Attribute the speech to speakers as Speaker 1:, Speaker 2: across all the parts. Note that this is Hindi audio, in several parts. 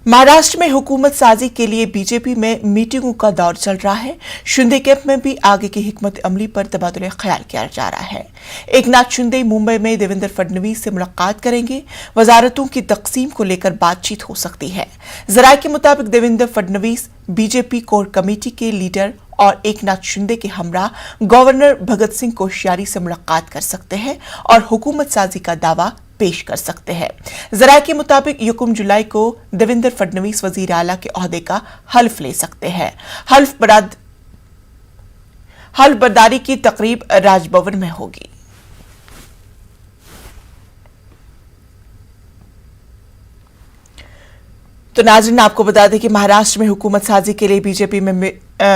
Speaker 1: महाराष्ट्र में हुकूमत साजी के लिए बीजेपी में मीटिंगों का दौर चल रहा है। शिंदे कैंप में भी आगे की हिकमत अमली पर तबादुल ख्याल किया जा रहा है। एकनाथ शिंदे मुंबई में देवेंद्र फडणवीस से मुलाकात करेंगे। वजारतों की तकसीम को लेकर बातचीत हो सकती है। जराये के मुताबिक Devendra Fadnavis BJP core committee के लीडर और एकनाथ शिंदे के हमरा गवर्नर भगत सिंह कोश्यारी से मुलाकात कर सकते हैं और हुकूमत साजी का दावा पेश कर सकते हैं। जराये के मुताबिक 1 जुलाई को देवेंद्र फडणवीस वजीर आला के ओहदे का हल्फ ले सकते हैं। हल्फ बर्दारी की तकरीब राजभवन में होगी। तो नाज़रीन, आपको बता दें कि महाराष्ट्र में हुकूमत साजी के लिए बीजेपी में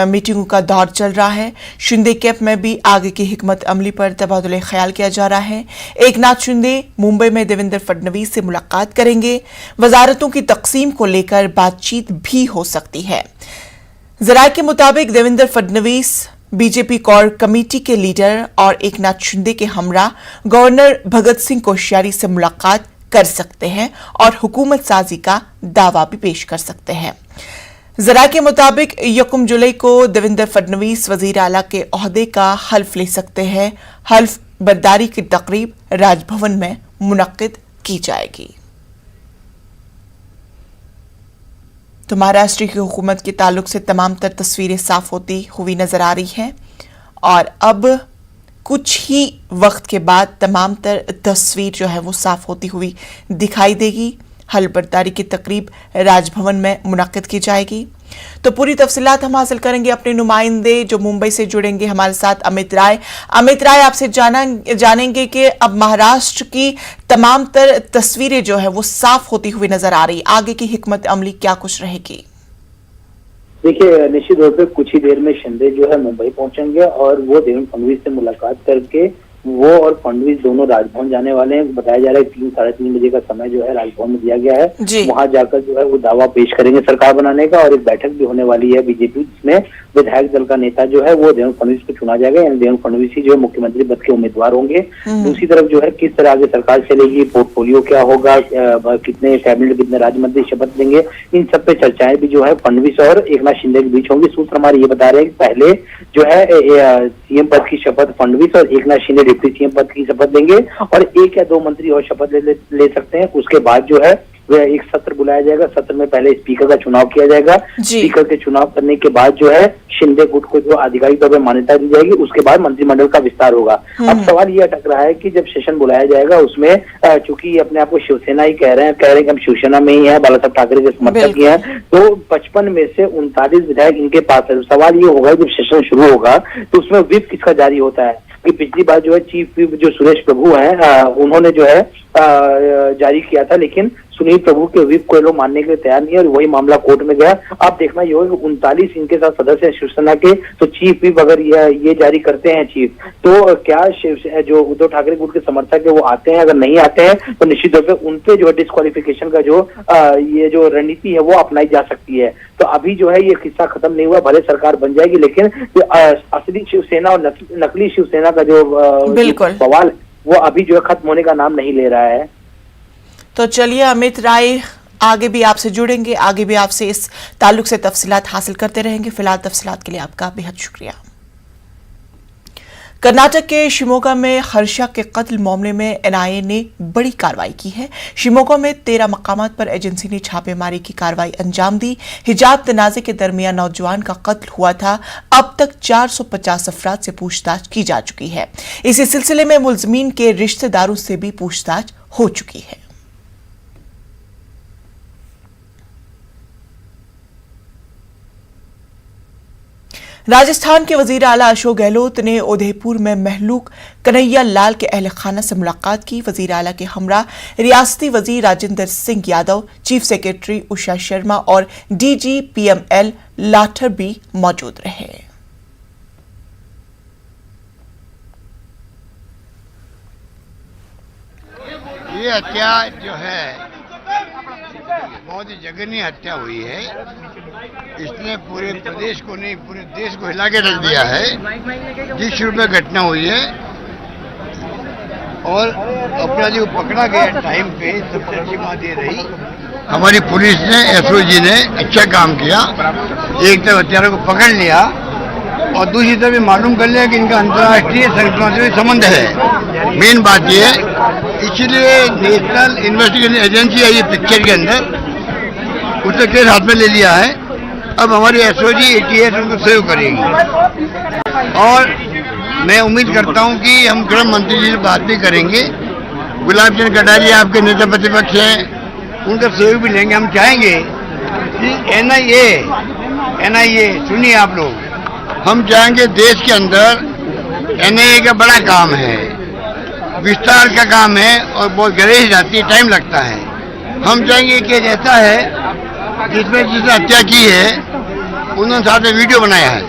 Speaker 1: मीटिंगों का दौर चल रहा है। शिंदे कैंप में भी आगे की हिकमत अमली पर तबादुल ख्याल किया जा रहा है। एकनाथ शिंदे मुंबई में देवेंद्र फडणवीस से मुलाकात करेंगे। वजारतों की तकसीम को लेकर बातचीत भी हो सकती है। जराये के मुताबिक Devendra Fadnavis BJP core committee के लीडर और एकनाथ शिंदे के हमरा गवर्नर भगत सिंह कोश्यारी से मुलाकात कर सकते हैं और हुकूमत साजी का दावा भी पेश कर सकते हैं। जराये के मुताबिक 1 जुलाई को देवेंद्र फडणवीस वजीर आला के ओहदे का हल्फ ले सकते हैं। हल्फ बर्दारी की तकरीब राजभवन में मुनक्किद की जाएगी। तो महाराष्ट्र की हुकूमत के ताल्लुक से तमाम तर तस्वीरें साफ होती हुई नजर आ रही हैं और अब कुछ ही वक्त के बाद तमाम तर तस्वीर जो है वो साफ होती हुई दिखाई देगी। हल्फ बर्दारी की तकरीब राजभवन में मुनक्किद की जाएगी। तो पूरी तफसीलात हम हासिल करेंगे अपने नुमाइंदे जो मुंबई से जुड़ेंगे हमारे साथ अमित राय। आपसे जानेंगे कि अब महाराष्ट्र की तमाम तर तस्वीरें जो है वो साफ होती हुई नजर आ रही, आगे की हिकमत अमली क्या कुछ रहेगी?
Speaker 2: देखिए, निश्चित तौर पे कुछ ही देर में शिंदे जो है मुंबई पहुंचेंगे और वो देवेंद्र फडणवीस से मुलाकात करके वो और फडणवीस दोनों राजभवन जाने वाले हैं। बताया जा रहा है 3 साढ़े 3 बजे का समय जो है राजभवन में दिया गया है। वहां जाकर जो है वो दावा पेश करेंगे सरकार बनाने का और एक बैठक भी होने वाली है बीजेपी, जिसमें विधायक दल का नेता जो है वो देवेंद्र फडणवीस को चुना जाएगा, यानी देवेंद्र फडणवीस ही जो है मुख्यमंत्री पद के उम्मीदवार होंगे। दूसरी तरफ जो है किस तरह आगे सरकार चलेगी, पोर्टफोलियो क्या होगा, कितने कैबिनेट कितने राज्य मंत्री शपथ लेंगे, इन सब पे चर्चाएं भी जो है फडणवीस और एकनाथ शिंदे के बीच होंगी। सूत्र हमारे ये बता रहे हैं कि पहले जो है सीएम पद की शपथ फडणवीस और एकनाथ शिंदे डिप्टी सीएम पद की शपथ लेंगे और 1 या 2 मंत्री और शपथ ले सकते हैं। उसके बाद जो है वह एक सत्र बुलाया जाएगा। सत्र में पहले स्पीकर का चुनाव किया जाएगा। स्पीकर के चुनाव करने के बाद जो है शिंदे गुट को जो आधिकारिक तौर पर मान्यता दी जाएगी, उसके बाद मंत्रिमंडल का विस्तार होगा। अब सवाल ये अटक रहा है कि जब सेशन बुलाया जाएगा उसमें चूंकि अपने आप को शिवसेना ही कह रहे हैं कि हम शिवसेना में ही है, बाला साहब ठाकरे के समर्थक ही हैं, तो 55 में से 39 विधायक इनके पास है। सवाल ये होगा जब सेशन शुरू होगा तो उसमें व्हिप किसका जारी होता है कि पिछली बार जो है चीफ व्हिप जो सुरेश प्रभु हैं उन्होंने जो है जारी किया था, लेकिन सुनील प्रभु के व्हिप को लोग मानने के लिए तैयार नहीं है और वही मामला कोर्ट में गया। अब देखना ये होगा 39 इनके साथ सदस्य हैं शिवसेना के, तो चीफ व्हिप अगर ये जारी करते हैं चीफ, तो क्या जो उद्धव ठाकरे गुट के समर्थक है वो आते हैं? अगर नहीं आते हैं तो निश्चित तौर पर उनपे जो है डिस्क्वालिफिकेशन का जो ये जो रणनीति है वो अपनाई जा सकती है। तो अभी जो है ये किस्सा खत्म नहीं हुआ, भले सरकार बन जाएगी लेकिन असली शिवसेना और नकली शिवसेना का जो सवाल वो अभी जो है खत्म होने का नाम नहीं ले रहा है।
Speaker 1: तो चलिए अमित राय, आगे भी आपसे जुड़ेंगे, आगे भी आपसे इस ताल्लुक से तफसीलात हासिल करते रहेंगे। फिलहाल तफसीलात के लिए आपका बेहद शुक्रिया। कर्नाटक के शिमोगा में हर्षा के कत्ल मामले में एनआईए ने बड़ी कार्रवाई की है। शिमोगा में 13 मकामात पर एजेंसी ने छापेमारी की कार्रवाई अंजाम दी। हिजाब तनाजे के दरमियान नौजवान का कत्ल हुआ था। अब तक 450 अफराद से पूछताछ की जा चुकी है। इसी सिलसिले में मुलजमीन के रिश्तेदारों से भी पूछताछ हो चुकी है। राजस्थान के वजीर आला अशोक गहलोत ने उदयपुर में महलूक कन्हैया लाल के अहल खाना से मुलाकात की। वजीर आला के हमरा रियासती वजीर राजेंद्र सिंह यादव, चीफ सेक्रेटरी उषा शर्मा और डीजी पीएमएल लाठर भी मौजूद रहे।
Speaker 3: ये हत्या जो है बहुत ही जघन्य हत्या हुई है। इसने पूरे प्रदेश को नहीं पूरे देश को हिला के रख दिया है। जिस रूप में घटना हुई है और अपराधी को पकड़ा गया टाइम पे, सबसे अच्छी बात ये रही हमारी पुलिस ने, एसओजी ने अच्छा काम किया। एक तरफ हत्यारों को पकड़ लिया और दूसरी तरफ ये मालूम कर लिया कि इनका अंतर्राष्ट्रीय संगठनों से संबंध है। मेन बात ये है, इसलिए नेशनल इन्वेस्टिगेशन एजेंसी है ये पिक्चर के अंदर, उसने केस हाथ में ले लिया है। अब हमारी एसओजी एटीएस उनको सेव करेगी और मैं उम्मीद करता हूं कि हम गृह मंत्री जी से बात भी करेंगे। गुलाब चंद कटारिया आपके नेता प्रतिपक्ष हैं, उनका सहयोग भी लेंगे। हम चाहेंगे कि एनआईए सुनिए आप लोग, हम चाहेंगे देश के अंदर एनआईए का बड़ा काम है, विस्तार का काम है और बहुत गहराई जाती है, टाइम लगता है। हम चाहेंगे कि ऐसा है जिसमें जिसने हत्या की है उन्होंने साथ में वीडियो बनाया है।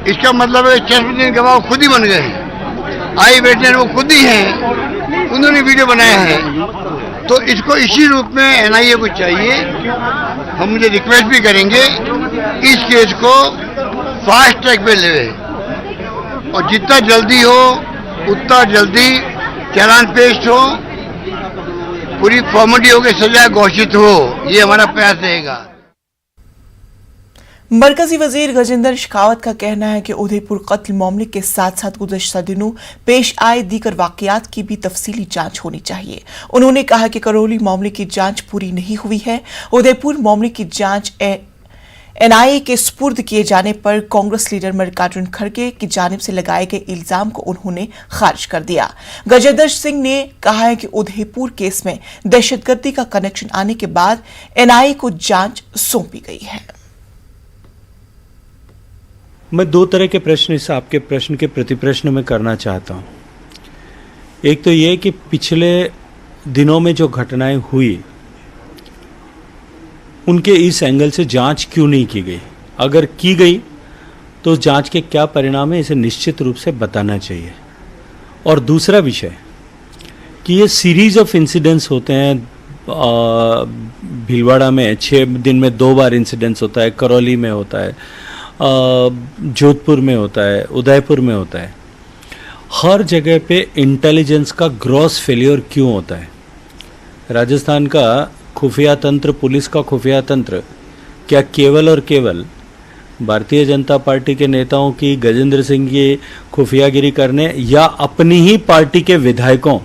Speaker 3: इसका मतलब है शरफुद्दीन गवाह खुद ही बन गए हैं, आई बेटे वो खुद ही हैं, उन्होंने वीडियो बनाया है। तो इसको इसी रूप में एनआईए को चाहिए। हम मुझे रिक्वेस्ट भी करेंगे इस केस को फास्ट ट्रैक पे ले और जितना जल्दी हो उतना जल्दी चालान पेश हो, पूरी फॉर्मेलिटी हो के सजा घोषित हो, ये हमारा प्रयास रहेगा।
Speaker 1: मरकजी वजीर गजेंद्र शेखावत का कहना है कि उदयपुर कत्ल मामले के साथ साथ गुज़श्ता दिनों पेश आए दीगर वाकयात की भी तफसीली जांच होनी चाहिए। उन्होंने कहा कि करौली मामले की जांच पूरी नहीं हुई है। उदयपुर मामले की जांच एनआईए के सुपुर्द किए जाने पर कांग्रेस लीडर मल्लिकार्जुन खड़गे की जानिब से लगाए गए इल्जाम को उन्होंने खारिज कर दिया। गजेंद्र सिंह ने कहा है कि उदयपुर केस में दहशतगर्दी का कनेक्शन आने के बाद एनआईए को जांच सौंपी गई है।
Speaker 4: मैं दो तरह के प्रश्न इस आपके प्रश्न के प्रति प्रश्न में करना चाहता हूं। एक तो ये कि पिछले दिनों में जो घटनाएं हुई उनके इस एंगल से जांच क्यों नहीं की गई, अगर की गई तो जांच के क्या परिणाम है इसे निश्चित रूप से बताना चाहिए। और दूसरा विषय कि ये सीरीज ऑफ इंसिडेंट्स होते हैं, भीलवाड़ा में 6 दिन में 2 बार इंसिडेंट्स होता है, करौली में होता है, जोधपुर में होता है, उदयपुर में होता है। हर जगह पे इंटेलिजेंस का ग्रॉस फेलियर क्यों होता है? राजस्थान का खुफिया तंत्र, पुलिस का खुफिया तंत्र क्या केवल और केवल भारतीय जनता पार्टी के नेताओं की, गजेंद्र सिंह की खुफियागिरी करने या अपनी ही पार्टी के विधायकों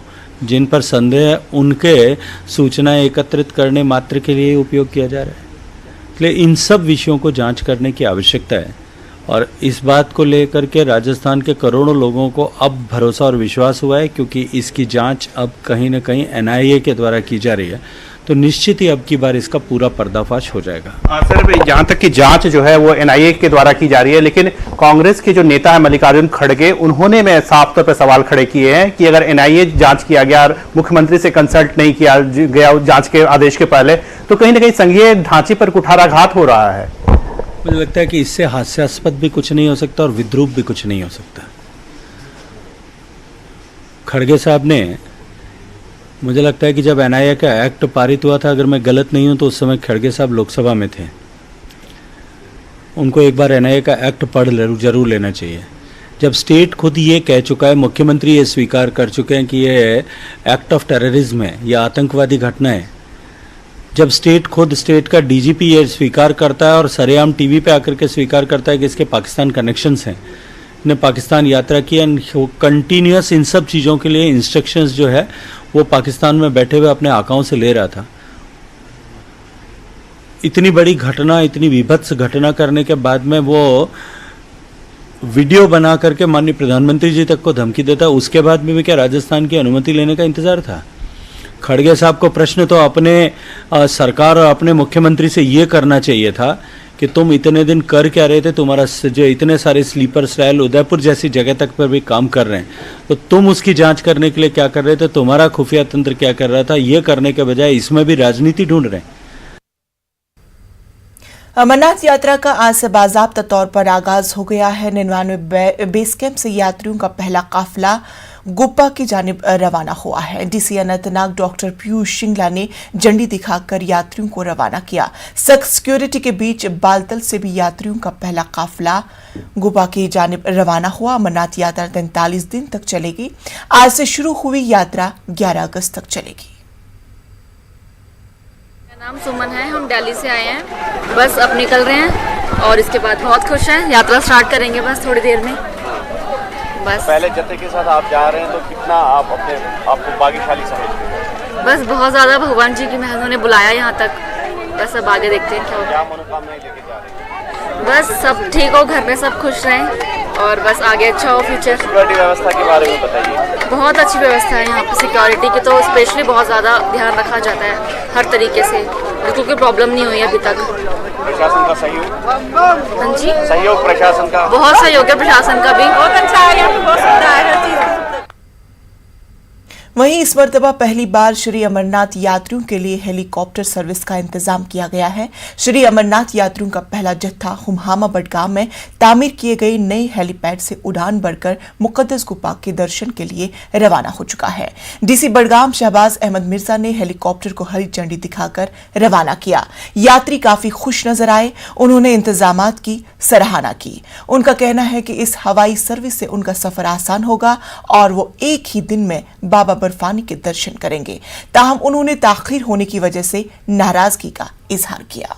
Speaker 4: जिन पर संदेह है उनके सूचनाएं एकत्रित करने मात्र के लिए उपयोग किया जा रहा है? इसलिए इन सब विषयों को जांच करने की आवश्यकता है और इस बात को लेकर के राजस्थान के करोड़ों लोगों को अब भरोसा और विश्वास हुआ है, क्योंकि इसकी जांच अब कहीं न कहीं एनआईए के द्वारा की जा रही है। तो निश्चित ही अब की बार इसका पूरा पर्दाफाश हो जाएगा।
Speaker 5: सर, जहां तक की जांच जो है वो एनआईए के द्वारा की जा रही है, लेकिन कांग्रेस के जो नेता है मल्लिकार्जुन खड़गे, उन्होंने मैं साफ तौर पर सवाल खड़े किए हैं कि अगर एनआईए जांच किया गया और मुख्यमंत्री से कंसल्ट नहीं किया गया जांच के आदेश के पहले, तो कहीं ना कहीं संघीय ढांचे पर कुठाराघात हो रहा है।
Speaker 4: मुझे लगता है कि इससे हास्यास्पद भी कुछ नहीं हो सकता और विद्रूप भी कुछ नहीं हो सकता। खड़गे साहब ने, मुझे लगता है कि जब एनआईए का एक्ट पारित हुआ था, अगर मैं गलत नहीं हूं तो उस समय खड़गे साहब लोकसभा में थे, उनको एक बार एनआईए का एक्ट पढ़ जरूर लेना चाहिए। जब स्टेट खुद ये कह चुका है, मुख्यमंत्री ये स्वीकार कर चुके हैं कि ये एक्ट ऑफ टेररिज्म है, यह आतंकवादी घटना है, जब स्टेट का डीजीपी ये स्वीकार करता है और सरेआम टीवी पे आकर के स्वीकार करता है कि इसके पाकिस्तान कनेक्शंस हैं, ने पाकिस्तान यात्रा की एंड कंटिन्यूअस इन सब चीज़ों के लिए इंस्ट्रक्शंस जो है वो पाकिस्तान में बैठे हुए अपने आकाओं से ले रहा था। इतनी बड़ी घटना, इतनी विभत्स घटना करने के बाद में वो वीडियो बना करके माननीय प्रधानमंत्री जी तक को धमकी देता, उसके बाद में भी क्या राजस्थान की अनुमति लेने का इंतजार था? खड़गे साहब को प्रश्न तो अपने सरकार और अपने मुख्यमंत्री से ये करना चाहिए था कि तुम इतने दिन कर क्या रहे थे, तुम्हारा जो इतने सारे स्लीपर सेल उदयपुर जैसी जगह तक पर भी काम कर रहे हैं, तो तुम उसकी जांच करने के लिए क्या कर रहे थे, तुम्हारा खुफिया तंत्र क्या कर रहा था? ये करने के बजाय इसमें भी राजनीति ढूंढ रहे हैं।
Speaker 1: अमरनाथ यात्रा का आज से बाज़ाब्ता तौर पर आगाज हो गया है। 99 बेस कैंप से यात्रियों का पहला काफिला गुप्पा की जानिब रवाना हुआ है। डीसी अनंतनाग डॉक्टर पीयूष सिंगला ने झंडी दिखाकर यात्रियों को रवाना किया। सख्त सिक्योरिटी के बीच बालतल से भी यात्रियों का पहला काफिला गुप्पा की जानिब रवाना हुआ। अमरनाथ यात्रा 43 दिन तक चलेगी। आज से शुरू हुई यात्रा 11 अगस्त तक चलेगी।
Speaker 6: नाम सुमन है, हम दिल्ली से आए हैं, बस अब निकल रहे हैं और इसके बाद बहुत खुश हैं, यात्रा स्टार्ट करेंगे बस थोड़ी देर में। बस
Speaker 7: पहले जत्थे के साथ आप जा रहे हैं तो कितना आप अपने आपको भाग्यशाली समझते हैं?
Speaker 6: बस बहुत ज़्यादा भगवान जी की मेहर ने बुलाया यहाँ तक, बस अब आगे देखते हैं क्या होगा।
Speaker 7: क्या मनोकामनाएं लेके जा रहे हैं?
Speaker 6: बस सब ठीक हो, घर में सब खुश रहें और बस आगे अच्छा हो फ्यूचर।
Speaker 7: सिक्योरिटी व्यवस्था के बारे में बताइए।
Speaker 6: बहुत अच्छी व्यवस्था है यहाँ पे, सिक्योरिटी की तो स्पेशली बहुत ज़्यादा ध्यान रखा जाता है हर तरीके से, बिल्कुल कोई प्रॉब्लम नहीं हुई अभी तक।
Speaker 7: प्रशासन का सहयोग?
Speaker 6: हाँ जी,
Speaker 7: सहयोग प्रशासन का
Speaker 6: बहुत सहयोग है, प्रशासन का भी बहुत अच्छा है, यहाँ पे बहुत सुविधा है हर चीज़।
Speaker 1: वहीं इस मर्तबा पहली बार श्री अमरनाथ यात्रियों के लिए हेलीकॉप्टर सर्विस का इंतजाम किया गया है। श्री अमरनाथ यात्रियों का पहला जत्था हुमामा बडगाम में तामीर किए गए नए हेलीपैड से उड़ान भरकर मुकद्दस गुफा के दर्शन के लिए रवाना हो चुका है। डीसी बडगाम शहबाज अहमद मिर्जा ने हेलीकॉप्टर को हरी झंडी दिखाकर रवाना किया। यात्री काफी खुश नजर आए, उन्होंने इंतजामात की सराहना की। उनका कहना है कि इस हवाई सर्विस से उनका सफर आसान होगा और वो एक ही दिन में बाबा बर्फानी के दर्शन करेंगे। ताहम उन्होंने ताखीर होने की वजह से नाराजगी का इजहार किया।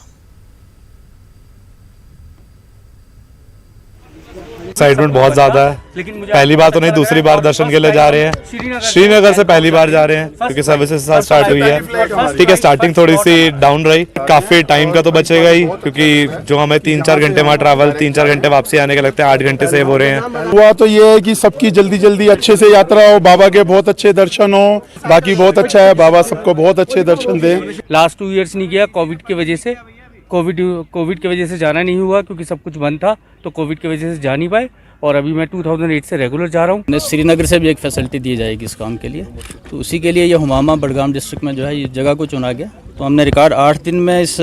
Speaker 8: एक्साइटमेंट बहुत ज्यादा है, पहली बार तो नहीं, दूसरी बार दर्शन के लिए जा रहे हैं। श्रीनगर से पहली बार जा रहे हैं क्योंकि सर्विसेज स्टार्ट हुई है। ठीक है, स्टार्टिंग थोड़ी सी डाउन रही, काफी टाइम का तो बचेगा ही क्योंकि जो हमें 3-4 घंटे वहाँ ट्रैवल, 3-4 घंटे वापसी आने के लगते हैं, 8 घंटे सेव हो रहे हैं।
Speaker 9: हुआ तो ये है कि सबकी जल्दी जल्दी अच्छे से यात्रा हो, बाबा के बहुत अच्छे दर्शन हो, बाकी बहुत अच्छा है, बाबा सबको बहुत अच्छे दर्शन दे।
Speaker 10: लास्ट 2 इयर्स नहीं किया कोविड की वजह से, कोविड की वजह से जाना नहीं हुआ क्योंकि सब कुछ बंद था, तो कोविड की वजह से जा नहीं पाए और अभी मैं 2008 से रेगुलर जा रहा हूँ।
Speaker 11: श्रीनगर से भी एक फैसिलिटी दी जाएगी इस काम के लिए, तो उसी के लिए ये हुमामा बडगाम डिस्ट्रिक्ट में जो है ये जगह को चुना गया। तो हमने रिकॉर्ड 8 दिन में इस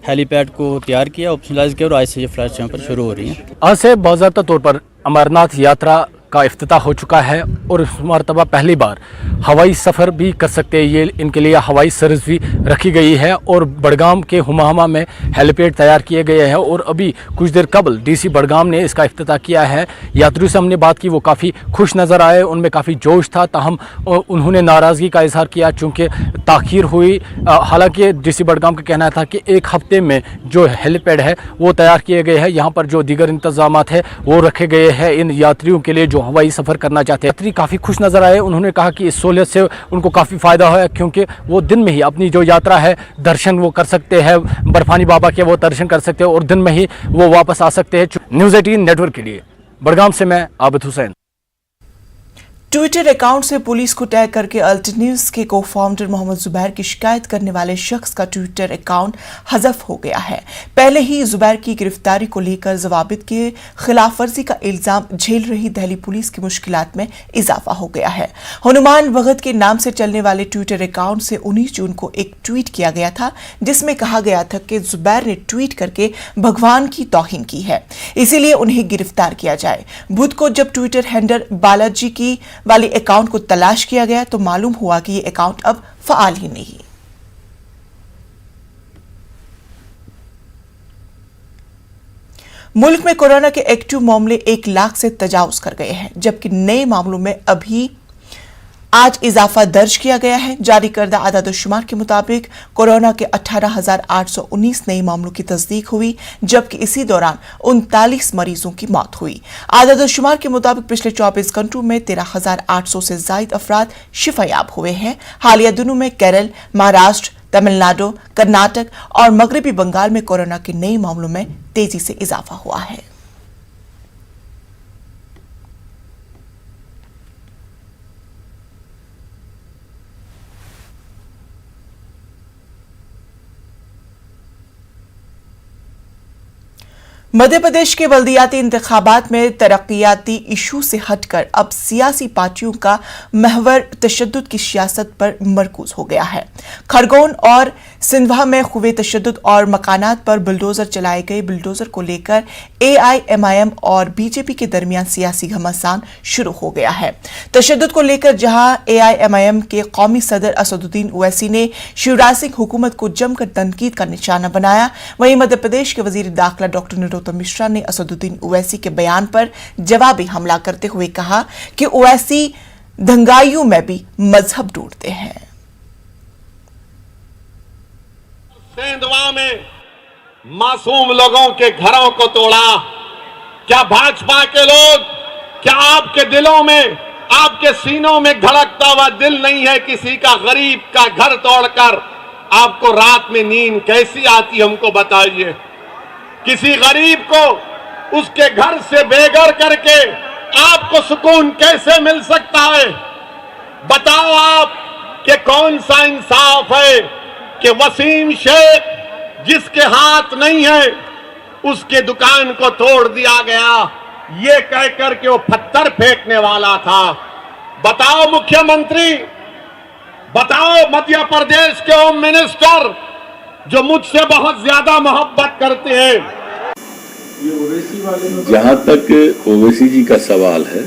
Speaker 11: हेलीपैड को तैयार किया, ऑप्शनलाइज किया और आज से ये फ्लाइट्स यहाँ पर शुरू हो रही हैं।
Speaker 12: आज से बाज़ाब्ता तौर पर अमरनाथ यात्रा का इफ्तिताह हो चुका है और इस मरतबा पहली बार हवाई सफ़र भी कर सकते हैं। ये इनके लिए हवाई सर्विस भी रखी गई है और बडगाम के हुमामा में हेलीपैड तैयार किए गए हैं और अभी कुछ देर कबल डीसी बडगाम ने इसका इफ्तिताह किया है। यात्रियों से हमने बात की, वो काफ़ी खुश नज़र आए, उनमें काफ़ी जोश था, ताहम उन्होंने नाराज़गी का इजहार किया चूँकि ताख़ीर हुई। हालांकि डीसी बडगाम का कहना था कि 1 हफ्ते में जो हेलीपैड है वो तैयार किए गए हैं, यहाँ पर जो दीगर इंतजामात है वो रखे गए हैं इन यात्रियों के लिए जो हवाई सफ़र करना चाहते हैं। यात्री काफ़ी खुश नज़र आए, उन्होंने कहा कि इस सहूलियत से उनको काफ़ी फ़ायदा है क्योंकि वो दिन में ही अपनी जो यात्रा है दर्शन वो कर सकते हैं, बर्फानी बाबा के वो दर्शन कर सकते हैं और दिन में ही वो वापस आ सकते हैं। न्यूज़ 18 नेटवर्क के लिए बडगाम से मैं आबिद हुसैन।
Speaker 1: ट्विटर अकाउंट से पुलिस को टैग करके अल्ट न्यूज के को फाउंडर मोहम्मद जुबैर की शिकायत करने वाले शख्स का ट्विटर अकाउंट हज़फ हो गया है। पहले ही जुबैर की गिरफ्तारी को लेकर जवाबित के खिलाफ वर्जी का इल्जाम झेल रही दिल्ली पुलिस की मुश्किलात में इजाफा हो गया है। हनुमान भगत के नाम से चलने वाले ट्विटर अकाउंट से 19 जून को एक ट्वीट किया गया था जिसमें कहा गया था कि जुबैर ने ट्वीट करके भगवान की तौहीन की है, इसीलिए उन्हें गिरफ्तार किया जाए। बुध को जब ट्विटर हैंडल बालाजी की वाले अकाउंट को तलाश किया गया तो मालूम हुआ कि ये अकाउंट अब फाल ही नहीं। मुल्क में कोरोना के एक्टिव मामले 1 लाख से तजावुज कर गए हैं, जबकि नए मामलों में अभी आज इजाफा दर्ज किया गया है। जारी करदा आदाद-ओ-शुमार के मुताबिक कोरोना के 18,819 नए मामलों की तस्दीक हुई, जबकि इसी दौरान 39 मरीजों की मौत हुई। आदाद-ओ-शुमार के मुताबिक पिछले 24 घंटों में 13,800 से जायद अफराद शिफायाब हुए हैं। हालिया दिनों में केरल, महाराष्ट्र, तमिलनाडु, कर्नाटक और मगरबी बंगाल में कोरोना के नए मामलों में तेजी से इजाफा हुआ है। मध्य प्रदेश के बल्दियाती इंतखाबात में तरक्कियाती इशू से हटकर अब सियासी पार्टियों का महवर तशद्दुद की सियासत पर मरकूज हो गया है। खरगोन और सिंधवा में खुवे तशद्दुद और मकानात पर बुलडोजर चलाए गए बुलडोजर को लेकर AIMIM और बीजेपी के दरमियान सियासी घमासान शुरू हो गया है। तशद्दुद को लेकर जहां AIMIM के कौमी सदर असदुद्दीन ओवैसी ने शिवराज सिंह हुकूमत को जमकर तनकीद का निशाना बनाया, वहीं मध्य प्रदेश के वजीर दाखिला डॉक्टर नरोत्तम मिश्रा ने असदुद्दीन ओवैसी के बयान पर जवाबी हमला करते हुए कहा कि ओवैसी दंगाइयों में भी मजहब ढूंढते हैं।
Speaker 13: सेंधवा में मासूम लोगों के घरों को तोड़ा। क्या भाजपा के लोग, क्या आपके दिलों में, आपके सीनों में धड़कता हुआ दिल नहीं है किसी का गरीब का घर तोड़कर आपको रात में नींद कैसी आती, हमको बताइए। किसी गरीब को उसके घर से बेघर करके आपको सुकून कैसे मिल सकता है? बताओ आप कि कौन सा इंसाफ है कि वसीम शेख जिसके हाथ नहीं है उसके दुकान को तोड़ दिया गया, ये कहकर के वो पत्थर फेंकने वाला था। बताओ मुख्यमंत्री, बताओ मध्य प्रदेश के होम मिनिस्टर जो मुझसे बहुत ज्यादा मोहब्बत करते हैं।
Speaker 14: जहां तक ओवैसी जी का सवाल है,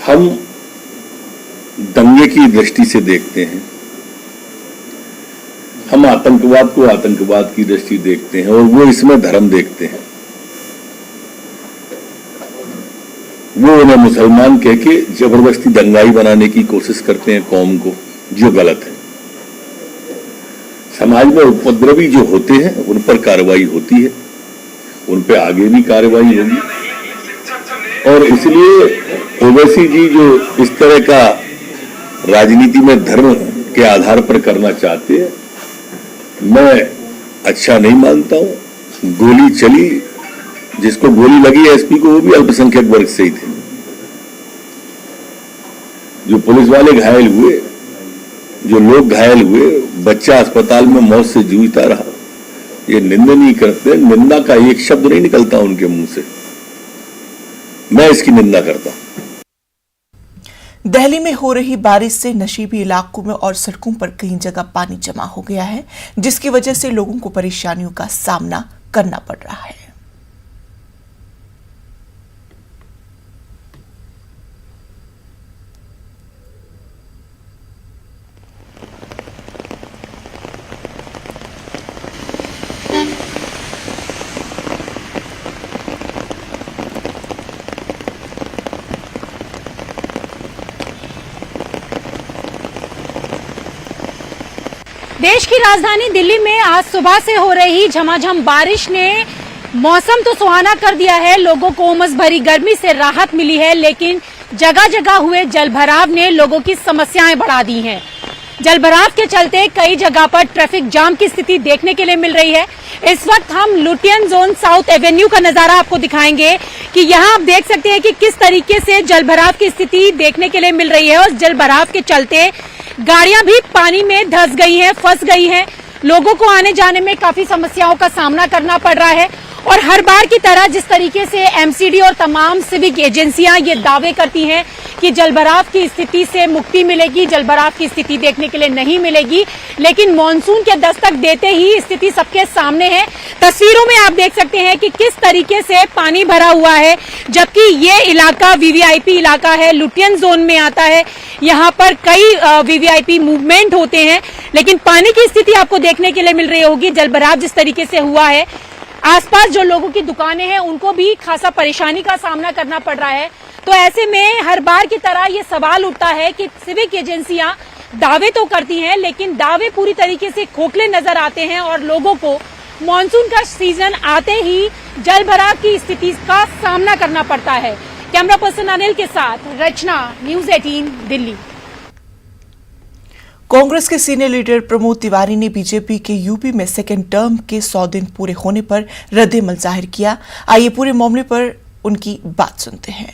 Speaker 14: हम दंगे की दृष्टि से देखते हैं, हम आतंकवाद को आतंकवाद की दृष्टि देखते हैं और वो इसमें धर्म देखते हैं। वो उन्हें मुसलमान कह के जबरदस्ती दंगाई बनाने की कोशिश करते हैं कौम को, जो गलत है। समाज में उपद्रवी जो होते हैं उन पर कार्रवाई होती है, उन पर आगे भी कार्रवाई होगी। और इसलिए ओवैसी जी जो इस तरह का राजनीति में धर्म के आधार पर करना चाहते हैं, मैं अच्छा नहीं मानता हूं। गोली चली, जिसको गोली लगी एसपी को, वो भी अल्पसंख्यक वर्ग से ही थे। जो पुलिस वाले घायल हुए, जो लोग घायल हुए, बच्चा अस्पताल में मौत से जूझता रहा, ये निंदनीय करते। निंदा का एक शब्द नहीं निकलता उनके मुंह से, मैं इसकी निंदा करता हूं।
Speaker 1: दिल्ली में हो रही बारिश से नशीबी इलाकों में और सड़कों पर कई जगह पानी जमा हो गया है, जिसकी वजह से लोगों को परेशानियों का सामना करना पड़ रहा है।
Speaker 15: देश की राजधानी दिल्ली में आज सुबह से हो रही झमाझम बारिश ने मौसम तो सुहाना कर दिया है, लोगों को उमस भरी गर्मी से राहत मिली है, लेकिन जगह जगह हुए जलभराव ने लोगों की समस्याएं बढ़ा दी हैं। जलभराव के चलते कई जगह पर ट्रैफिक जाम की स्थिति देखने के लिए मिल रही है। इस वक्त हम लुटियन जोन साउथ एवेन्यू का नजारा आपको दिखाएंगे कि यहाँ आप देख सकते हैं कि किस तरीके से जलभराव की स्थिति देखने के लिए मिल रही है। और जलभराव के चलते गाड़ियां भी पानी में धंस गई हैं, फंस गई हैं। लोगों को आने जाने में काफी समस्याओं का सामना करना पड़ रहा है। और हर बार की तरह जिस तरीके से एमसीडी और तमाम सिविक एजेंसियां ये दावे करती हैं कि जलभराव की स्थिति से मुक्ति मिलेगी, जलभराव की स्थिति देखने के लिए नहीं मिलेगी, लेकिन मानसून के दस्तक देते ही स्थिति सबके सामने है। तस्वीरों में आप देख सकते हैं कि किस तरीके से पानी भरा हुआ है, जबकि ये इलाका वीवीआईपी इलाका है, लुटियन जोन में आता है। यहाँ पर कई वीवीआईपी मूवमेंट होते हैं, लेकिन पानी की स्थिति आपको देखने के लिए मिल रही होगी। जलभराव जिस तरीके से हुआ है, आसपास जो लोगों की दुकानें हैं उनको भी खासा परेशानी का सामना करना पड़ रहा है। तो ऐसे में हर बार की तरह ये सवाल उठता है कि सिविक एजेंसियां दावे तो करती हैं, लेकिन दावे पूरी तरीके से खोखले नजर आते हैं और लोगों को मानसून का सीजन आते ही जलभराव की स्थिति का सामना करना पड़ता है। कैमरा पर्सन अनिल के साथ रचना, न्यूज 18 दिल्ली।
Speaker 1: कांग्रेस के सीनियर लीडर प्रमोद तिवारी ने बीजेपी के यूपी में सेकेंड टर्म के 100 दिन पूरे होने पर रद्द-ए-अमल जाहिर किया। आइए पूरे मामले पर उनकी बात सुनते हैं।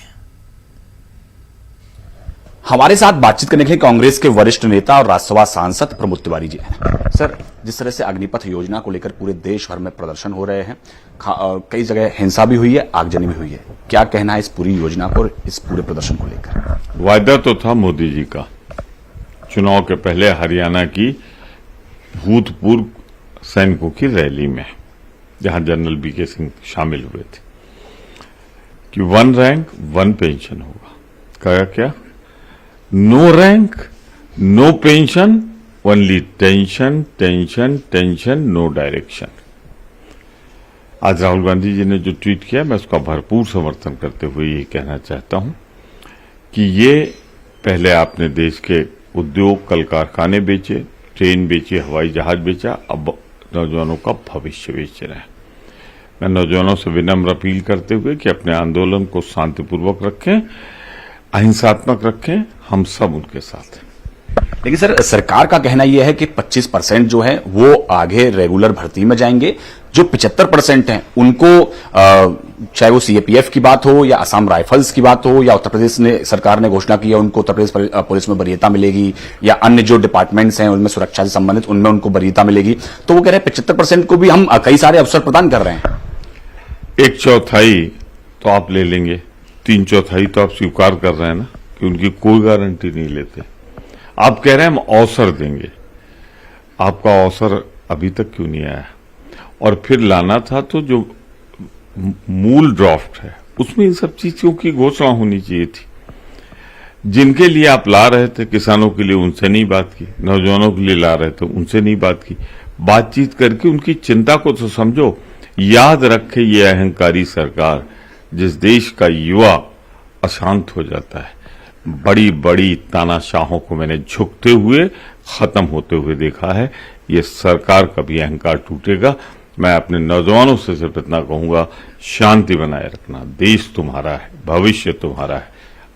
Speaker 16: हमारे साथ बातचीत करने के लिए कांग्रेस के वरिष्ठ नेता और राज्यसभा सांसद प्रमोद तिवारी जी हैं। सर, जिस तरह से अग्निपथ योजना को लेकर पूरे देश भर में प्रदर्शन हो रहे हैं, कई जगह हिंसा भी हुई है, आगजनी भी हुई है, क्या कहना है इस पूरी योजना को, इस पूरे प्रदर्शन को लेकर?
Speaker 17: वायदा तो था मोदी जी का चुनाव के पहले हरियाणा की भूतपूर्व सैनिकों की रैली में, जहां जनरल बीके सिंह शामिल हुए थे, कि 1 रैंक 1 पेंशन होगा। कहा क्या? No rank no pension, only tension tension tension, no direction. आज राहुल गांधी जी ने जो ट्वीट किया, मैं उसका भरपूर समर्थन करते हुए ये कहना चाहता हूं कि ये पहले आपने देश के उद्योग कल कारखाने बेचे, ट्रेन बेची, हवाई जहाज बेचा, अब नौजवानों का भविष्य बेच रहे हैं। मैं नौजवानों से विनम्र अपील करते हुए कि अपने आंदोलन को शांतिपूर्वक रखें, अहिंसात्मक रखें, हम सब उनके साथ हैं।
Speaker 16: लेकिन सर, सरकार का कहना यह है कि 25% जो है वो आगे रेगुलर भर्ती में जाएंगे, जो 75% हैं उनको चाहे वो सीएपीएफ की बात हो या असम राइफल्स की बात हो या उत्तर प्रदेश ने सरकार ने घोषणा की है उनको उत्तर प्रदेश पुलिस में वरीयता मिलेगी, या अन्य जो डिपार्टमेंट्स हैं उनमें सुरक्षा से संबंधित उनमें उनको वरीयता मिलेगी, तो वो कह रहे हैं 75% को भी हम कई सारे अवसर प्रदान कर रहे हैं।
Speaker 17: 1/4 तो आप ले लेंगे, 3/4 तो आप स्वीकार कर रहे हैं ना कि उनकी कोई गारंटी नहीं लेते। आप कह रहे हैं हम अवसर देंगे, आपका अवसर अभी तक क्यों नहीं आया? और फिर लाना था तो जो मूल ड्राफ्ट है उसमें इन सब चीजों की घोषणा होनी चाहिए थी। जिनके लिए आप ला रहे थे, किसानों के लिए, उनसे नहीं बात की, नौजवानों के लिए ला रहे थे, उनसे नहीं बात की। बातचीत करके उनकी चिंता को तो समझो। याद रखे ये अहंकारी सरकार, जिस देश का युवा अशांत हो जाता है, बड़ी बड़ी तानाशाहों को मैंने झुकते हुए, खत्म होते हुए देखा है। ये सरकार का भी अहंकार टूटेगा। मैं अपने नौजवानों से सिर्फ इतना कहूंगा, शांति बनाए रखना, देश तुम्हारा है, भविष्य तुम्हारा है,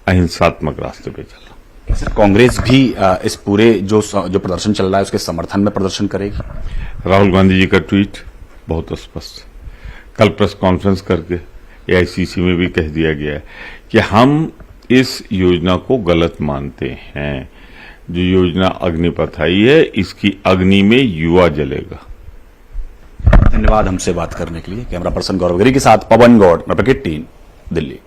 Speaker 17: अहिंसात्मक रास्ते पे चलना।
Speaker 16: सर, कांग्रेस भी इस पूरे जो प्रदर्शन चल रहा है उसके समर्थन में प्रदर्शन करेगी?
Speaker 17: राहुल गांधी जी का ट्वीट बहुत स्पष्ट, कल प्रेस कॉन्फ्रेंस करके एआईसीसी में भी कह दिया गया है कि हम इस योजना को गलत मानते हैं। जो योजना अग्निपथ आई है, इसकी अग्नि में युवा जलेगा।
Speaker 16: धन्यवाद हमसे बात करने के लिए। कैमरा पर्सन गौरव गिरी के साथ पवन गौड़, रिपोर्टर 3, दिल्ली।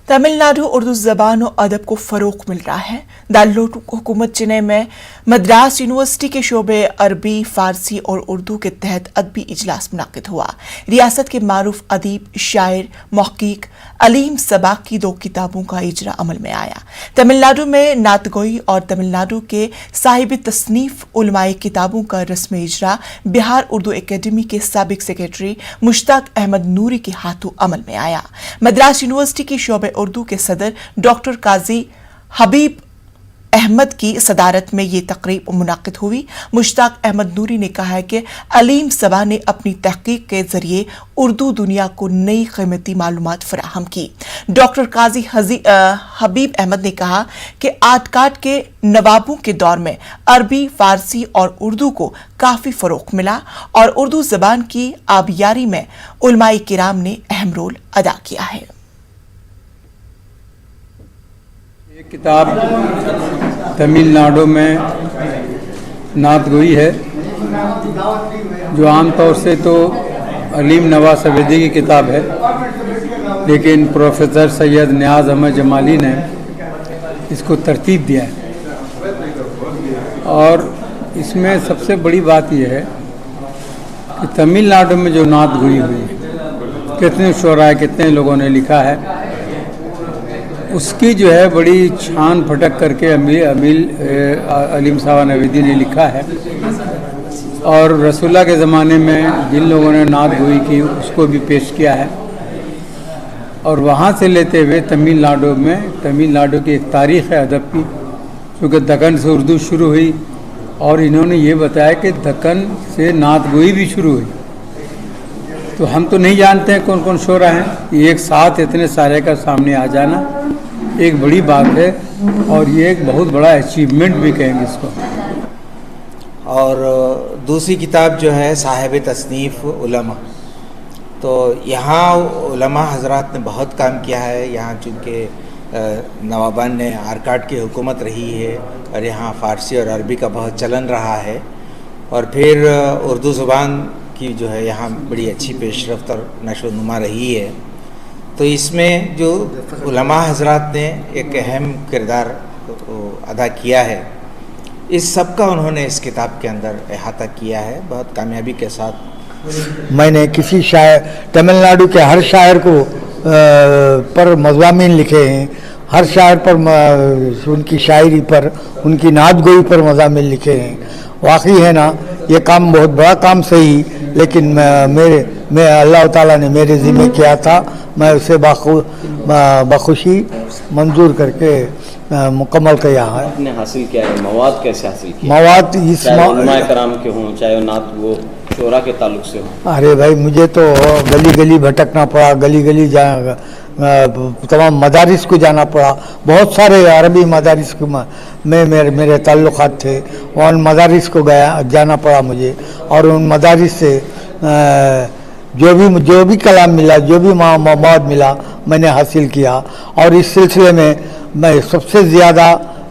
Speaker 1: तमिलनाडु उर्दू जबान और अदब को फरोग मिल रहा है। दारुल हुकूमत चेन्नई में मद्रास यूनिवर्सिटी के शोबे अरबी, फारसी और उर्दू के तहत अदबी इजलास मुनाकिद हुआ। रियासत के मारूफ अदीब, शायर, मुहक्किक अलीम सबा की 2 किताबों का इजरा अमल में आया। तमिलनाडु में नातगोई और तमिलनाडु के साहिब तसनीफ उलमाए किताबों का रस्म इजरा बिहार उर्दू एकेडमी के साबिक सेक्रेटरी मुश्ताक अहमद नूरी के हाथों अमल में आया। मद्रास यूनिवर्सिटी की शोबे उर्दू के सदर डॉक्टर काजी हबीब अहमद की सदारत में ये तकरीब मुनाकिद हुई। मुश्ताक अहमद नूरी ने कहा है कि अलीम सबा ने अपनी तहकीक के जरिए उर्दू दुनिया को नई कीमती मालूमात फराहम की। डॉक्टर काजी हबीब अहमद ने कहा कि आटकाट के नवाबों के दौर में अरबी, फारसी और उर्दू को काफी फरोग मिला और उर्दू जबान की आबियारी में उलमाए किराम ने अहम रोल अदा किया है।
Speaker 18: ये किताब तमिलनाडु में नातगोई है, जो आमतौर से तो अलीम नवाज सवेदी की किताब है, लेकिन प्रोफेसर सैयद नियाज अहमद जमाली ने इसको तरतीब दिया है। और इसमें सबसे बड़ी बात यह है कि तमिलनाडु में जो नातगोई हुई है, कितने शुरा, कितने लोगों ने लिखा है, उसकी जो है बड़ी छान फटक करके अलीम सावा नवेदी ने लिखा है। और रसूलुल्लाह के ज़माने में जिन लोगों ने नातगोई की उसको भी पेश किया है। और वहाँ से लेते हुए तमिलनाडु की एक तारीख़ है अदब की, क्योंकि दक्कन से उर्दू शुरू हुई और इन्होंने ये बताया कि दक्कन से नातगोई भी शुरू हुई। तो हम तो नहीं जानते हैं कौन कौन शोरा हैं, एक साथ इतने सारे का सामने आ जाना एक बड़ी बात है और ये एक बहुत बड़ा अचीवमेंट भी कहेंगे इसको।
Speaker 19: और दूसरी किताब जो है साहिब तसनीफ उलमा, तो यहाँ उलमा हजरात ने बहुत काम किया है। यहाँ चूँकि नवाबान ने आरकाट की हुकूमत रही है और यहाँ फ़ारसी और अरबी का बहुत चलन रहा है, और फिर उर्दू ज़ुबान की जो है यहाँ बड़ी अच्छी पेशरफ्त और नशो नुमा रही है। तो इसमें जो उलमा हजरात ने एक अहम किरदार अदा किया है, इस सब का उन्होंने इस किताब के अंदर अहाता किया है बहुत कामयाबी के साथ।
Speaker 20: मैंने किसी शायर, तमिलनाडु के हर शायर को पर मज़ामीन लिखे हैं, हर शायर पर उनकी शायरी पर, उनकी नातगोई पर मज़ामीन लिखे हैं। वाकई है ना, ये काम बहुत बड़ा काम सही, लेकिन मैं अल्लाह ताला ने मेरे ज़िम्मे किया था, मैं उसे बखुशी मंजूर करके मुकम्मल किया है।
Speaker 21: आपने हासिल किया है, मवाद कैसे हासिल किया?
Speaker 20: मवाद इस
Speaker 21: चाहे उलमाए कराम के हों, चाहे वो नात वो शोरा के ताल्लुक से हो।
Speaker 20: अरे भाई मुझे तो गली गली भटकना पड़ा, गली गली तमाम मदारिस को जाना पड़ा। बहुत सारे अरबी मदारिस में मेरे ताल्लुकात थे, उन मदारिस को जाना पड़ा मुझे, और उन मदारिस से जो भी कलाम मिला, जो भी मवाद मिला, मैंने हासिल किया। और इस सिलसिले में मैं सबसे ज़्यादा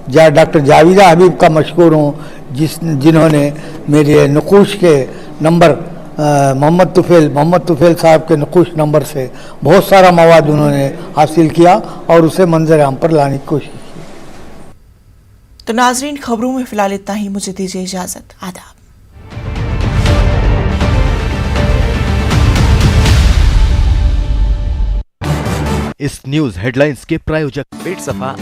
Speaker 20: डॉक्टर जावेदा हबीब का मशकूर हूँ, जिन्होंने मेरे नक़ूश के नंबर मोहम्मद तुफ़ैल साहब के नक़ूश नंबर से बहुत सारा मवाद उन्होंने हासिल किया और उसे मंजर आम पर लाने की कोशिश की।
Speaker 1: तो नाजरीन, खबरों में फिलहाल इतना ही। मुझे दीजिए इजाज़त। आदाब।
Speaker 22: इस न्यूज हेडलाइंस के प्रायोजक पेट सफा